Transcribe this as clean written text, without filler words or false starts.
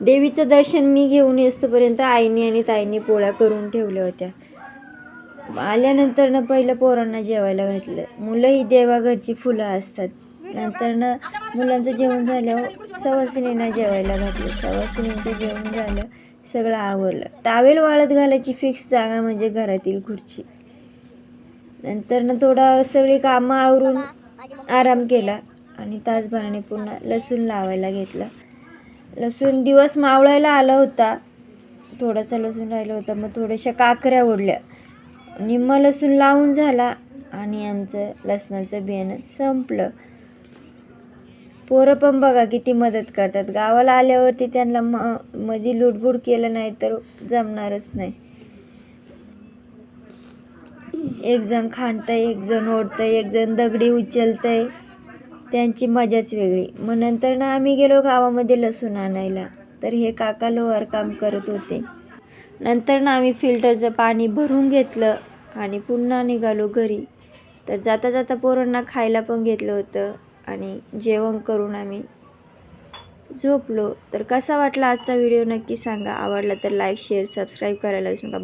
देवीचं दर्शन मी घेऊन येतोपर्यंत आईनी आणि ताईंनी पोळ्या करून ठेवल्या होत्या. आल्यानंतर पहिलं पोरांना जेवायला घातलं. मुलं ही देवाघरची फुलं असतात. नंतर मुलांचं जेवण झाल्यावर सवासिनींना जेवायला घातलं. सवासिनींचं जेवण झालं, सगळं आवरलं. टावेल वाळत घालायची फिक्स जागा म्हणजे घरातील खुर्ची. नंतर थोडा सगळी कामं आवरून आराम केला आणि तासभराने पुन्हा लसूण लावायला घेतला. लसूण दिवस मावळायला आला होता, थोडासा लसूण राहिला होता. मग थोड्याशा काकऱ्या ओढल्या, निम्मा लसूण लावून झाला आणि आमचं लसणाचं बियाणं संपलं. पोरं पण बघा किती मदत करतात. गावाला आल्यावरती त्यांना मध्ये लुडबुड केलं नाही तर जमणारच नाही. एक जण खांडतंय, एक जण ओढतंय, एक जण दगडी उचलतंय. त्यांची मजाच वेगळी. मग नंतर आम्ही गेलो गावामध्ये लसूण आणायला, तर हे काका लोहार काम करत होते. नंतर आम्ही फिल्टरचं पाणी भरून घेतलं आणि पुन्हा निघालो घरी. तर जाता जाता पोरांना खायला पण घेतलं होतं आणि जेवण करून आम्ही झोपलो. तर कसा वाटला आजचा व्हिडिओ नक्की सांगा. आवडला तर लाईक, शेअर, सबस्क्राईब करायला विसरू नका.